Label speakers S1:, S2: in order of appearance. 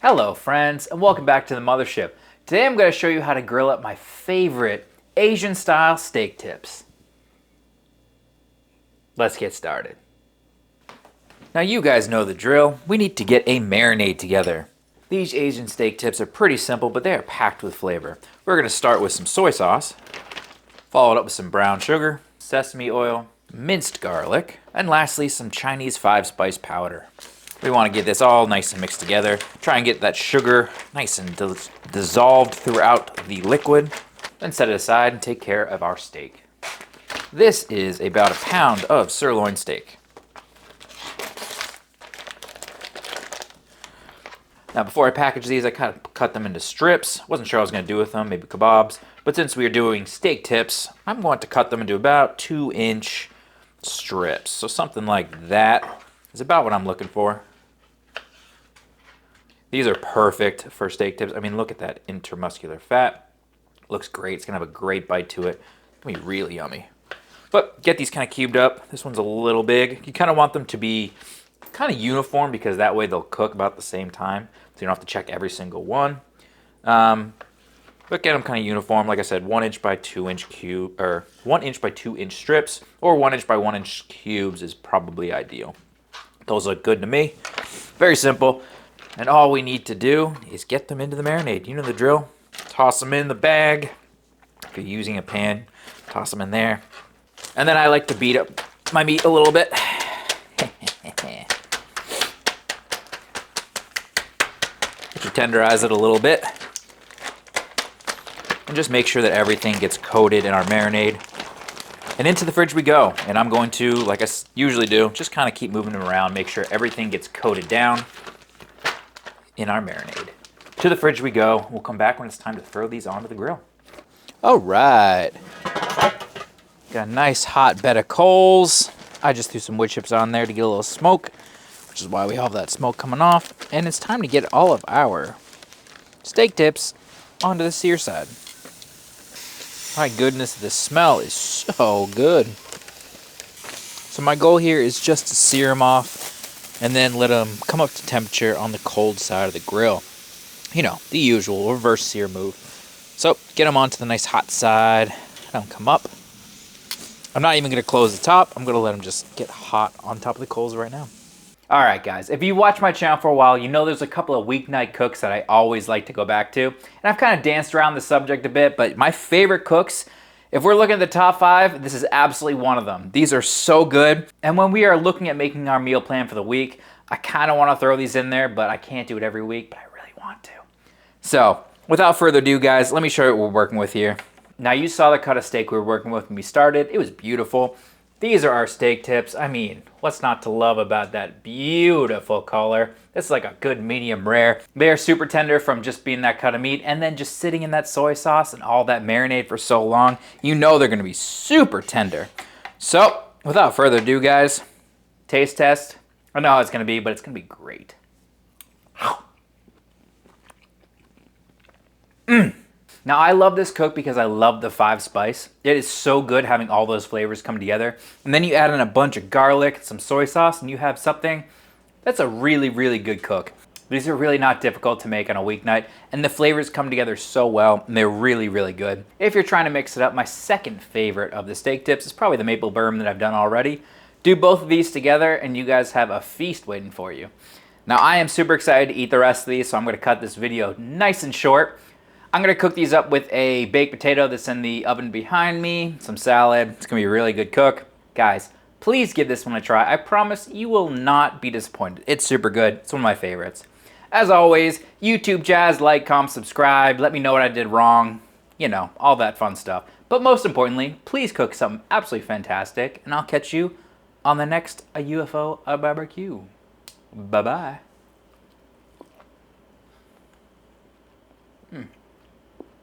S1: Hello friends, and welcome back to the Mothership. Today I'm going to show you how to grill up my favorite Asian style steak tips. Let's get started. Now you guys know the drill. We need to get a marinade together. These Asian steak tips are pretty simple, but they are packed with flavor. We're going to start with some soy sauce, followed up with some brown sugar, sesame oil, minced garlic, and lastly some Chinese 5-spice powder. We want to get this all nice and mixed together. Try and get that sugar nice and dissolved throughout the liquid. Then set it aside and take care of our steak. This is about a pound of sirloin steak. Now before I package these, I kind of cut them into strips. Wasn't sure what I was going to do with them, maybe kebabs. But since we are doing steak tips, I'm going to cut them into about 2-inch strips. So something like that is about what I'm looking for. These are perfect for steak tips. I mean, look at that intermuscular fat. Looks great. It's going to have a great bite to it. It's going to be really yummy. But get these kind of cubed up. This one's a little big. You kind of want them to be kind of uniform because that way they'll cook about the same time. So you don't have to check every single one. But get them kind of uniform. Like I said, 1-inch by 2-inch cube, or 1-inch by 2-inch strips, or 1-inch by 1-inch cubes is probably ideal. Those look good to me. Very simple. And all we need to do is get them into the marinade. You know the drill. Toss them in the bag. If you're using a pan, toss them in there. And then I like to beat up my meat a little bit. Tenderize it a little bit. And just make sure that everything gets coated in our marinade. And into the fridge we go. And I'm going to, like I usually do, just kind of keep moving them around, make sure everything gets coated down in our marinade. To the fridge we go. We'll come back when it's time to throw these onto the grill. All right. Got a nice hot bed of coals. I just threw some wood chips on there to get a little smoke, which is why we have that smoke coming off. And it's time to get all of our steak tips onto the sear side. My goodness, the smell is so good. So my goal here is just to sear them off and then let them come up to temperature on the cold side of the grill. You know, the usual reverse sear move. So get them onto the nice hot side. Let them come up. I'm not even going to close the top. I'm going to let them just get hot on top of the coals right now. All right, guys, if you've watched my channel for a while, you know there's a couple of weeknight cooks that I always like to go back to. And I've kind of danced around the subject a bit, but my favorite cooks, if we're looking at the top 5, this is absolutely one of them. These are so good. And when we are looking at making our meal plan for the week, I kind of want to throw these in there, but I can't do it every week, but I really want to. So without further ado, guys, let me show you what we're working with here. Now you saw the cut of steak we were working with when we started. It was beautiful. These are our steak tips. I mean, what's not to love about that beautiful color? This is like a good medium rare. They are super tender from just being that cut of meat and then just sitting in that soy sauce and all that marinade for so long. You know they're gonna be super tender. So, without further ado, guys, taste test. I know how it's gonna be, but it's gonna be great. Now, I love this cook because I love the 5-spice. It is so good having all those flavors come together. And then you add in a bunch of garlic, some soy sauce, and you have something that's a really, really good cook. These are really not difficult to make on a weeknight, and the flavors come together so well, and they're really, really good. If you're trying to mix it up, my second favorite of the steak tips is probably the maple bourbon that I've done already. Do both of these together, and you guys have a feast waiting for you. Now, I am super excited to eat the rest of these, so I'm gonna cut this video nice and short. I'm gonna cook these up with a baked potato that's in the oven behind me, some salad. It's gonna be a really good cook. Guys, please give this one a try. I promise you will not be disappointed. It's super good. It's one of my favorites. As always, YouTube jazz, like, comment, subscribe. Let me know what I did wrong. You know, all that fun stuff. But most importantly, please cook something absolutely fantastic, and I'll catch you on the next UFOBBQ. Bye-bye.